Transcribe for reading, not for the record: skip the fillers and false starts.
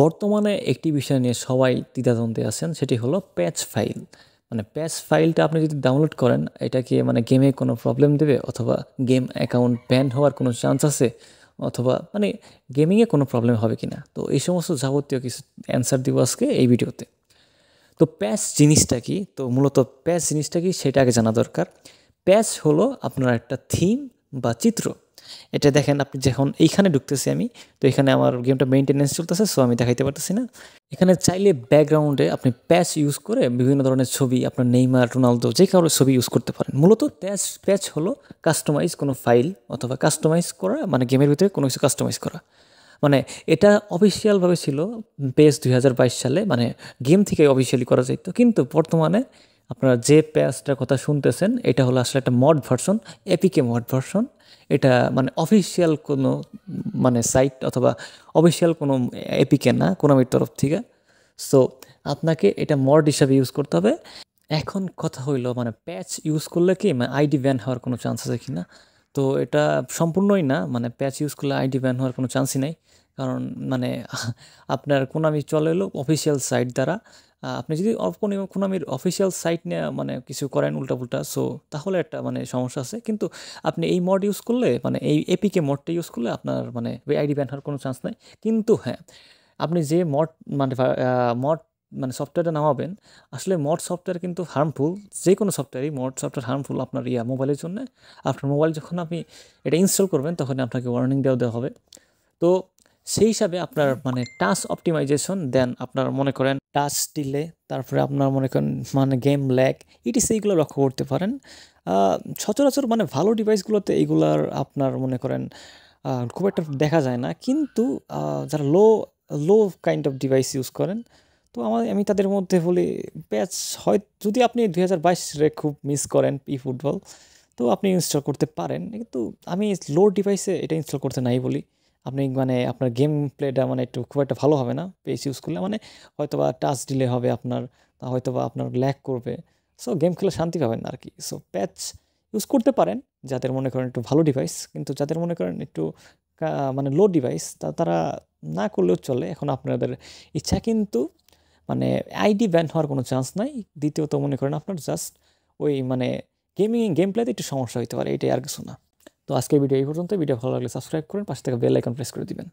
বর্তমানে একটি বিষয় নিয়ে সবাই দ্বিধাদ্বন্দ্বে আছেন, সেটি হলো প্যাচ ফাইল। মানে প্যাচ ফাইলটা আপনি যদি ডাউনলোড করেন, এটা কি মানে গেমে কোনো প্রবলেম দেবে, অথবা গেম অ্যাকাউন্ট ব্যান হওয়ার কোনো চান্স আছে, অথবা মানে গেমিংয়ে কোনো প্রবলেম হবে কি না? তো এই সমস্ত যাবতীয় কিছু অ্যান্সার দিব আজকে এই ভিডিওতে। তো প্যাচ জিনিসটা কি? তো মূলত প্যাচ জিনিসটা কি সেটা আগে জানা দরকার। প্যাচ হলো আপনার একটা থিম বা চিত্র। এটা দেখেন, আপনি যখন এইখানে ঢুকতেছি আমি, তো এখানে আমার গেমটা মেইনটেনেন্স চলতেছে, সো আমি দেখাইতে পারতেছি না। এখানে চাইলে ব্যাকগ্রাউন্ডে আপনি প্যাচ ইউজ করে বিভিন্ন ধরনের ছবি, আপনার নেইমার, রোনালদো যে কারোর ছবি ইউজ করতে পারেন। মূলত প্যাচ প্যাচ হলো কাস্টমাইজ কোনো ফাইল অথবা কাস্টমাইজ করা, মানে গেমের ভিতরে কোনো কিছু কাস্টমাইজ করা। মানে এটা অফিসিয়ালভাবে ছিল পেজ 2022 সালে, মানে গেম থেকে অফিসিয়ালি করা যেত। কিন্তু বর্তমানে আপনারা যে প্যাচটার কথা শুনতেছেন, এটা হলো আসলে একটা mod version, APK mod version. এটা মানে অফিসিয়াল কোনো মানে সাইট অথবা অফিসিয়াল কোনো এপিকে না কোনামির তরফ থেকে। সো আপনাকে এটা মড হিসাবে ইউজ করতে হবে। এখন কথা হইলো, মানে প্যাচ ইউজ করলে কি মানে আইডি ব্যান হওয়ার কোনো চান্স আছে কি না? তো এটা সম্পূর্ণই না, মানে প্যাচ ইউজ করলে আইডি ব্যান হওয়ার কোনো চান্সই নাই। কারণ মানে আপনার কোনামি চলে এলো অফিসিয়াল সাইট দ্বারা। আপনি যদি কোনামির অফিসিয়াল সাইট নিয়ে মানে কিছু করেন উল্টাপুল্টা, সো তাহলে একটা মানে সমস্যা আছে। কিন্তু আপনি এই মড ইউজ করলে, মানে এই এপিকে মডটা ইউজ করলে আপনার মানে আইডি ব্যান হওয়ার কোনো চান্স নাই। কিন্তু হ্যাঁ, আপনি যে মড মানে মড মানে সফটওয়্যারটা নামাবেন, আসলে মড সফটওয়্যার কিন্তু হার্মফুল। যে কোনো সফটওয়্যারই মড সফটওয়্যার হার্মফুল আপনার মোবাইলের জন্য। আপনার মোবাইল যখন আপনি এটা ইনস্টল করবেন, তখন আপনাকে ওয়ার্নিং দেওয়া হবে। তো সেই হিসাবে আপনার মানে টাচ অপটিমাইজেশন, দেন আপনার মনে করেন টাচ ডিলে, তারপরে আপনার মনে করেন মানে গেম ল্যাগ, এইগুলো লক্ষ্য করতে পারেন। সচরাচর মানে ভালো ডিভাইসগুলোতে এইগুলার আপনার মনে করেন খুব একটা দেখা যায় না। কিন্তু যারা লো লো কাইন্ড অফ ডিভাইস ইউজ করেন, তো আমি তাদের মধ্যে বলি প্যাচ হয়, যদি আপনি 2022 খুব মিস করেন ফুটবল, তো আপনি ইনস্টল করতে পারেন। কিন্তু আমি লো ডিভাইসে এটা ইনস্টল করতে নাই বলি। আপনি মানে আপনার গেম প্লেটা মানে একটু খুব একটা ভালো হবে না পেস ইউজ করলে। মানে হয়তোবা টাচ ডিলে হবে আপনার, হয়তোবা আপনার ল্যাগ করবে। সো গেম খেলে শান্তি পাবেন না আর কি। সো প্যাচ ইউজ করতে পারেন যাদের মনে করেন একটু ভালো ডিভাইস, কিন্তু যাদের মনে করেন একটু মানে লো ডিভাইস, তারা না করলেও চলে, এখন আপনাদের ইচ্ছা। কিন্তু মানে আইডি ব্যান হওয়ার কোনো চান্স নাই। দ্বিতীয়ত মনে করেন আপনার জাস্ট ওই মানে গেম প্লেতে একটু সমস্যা হতে পারে, এটাই আর কিছু না। তো আজকের ভিডিও এই পর্যন্ত। ভিডিও ভালো লাগলে সাবস্ক্রাইব করেন, পাশে থেকে বেল আইকন প্রেস করে দিবেন।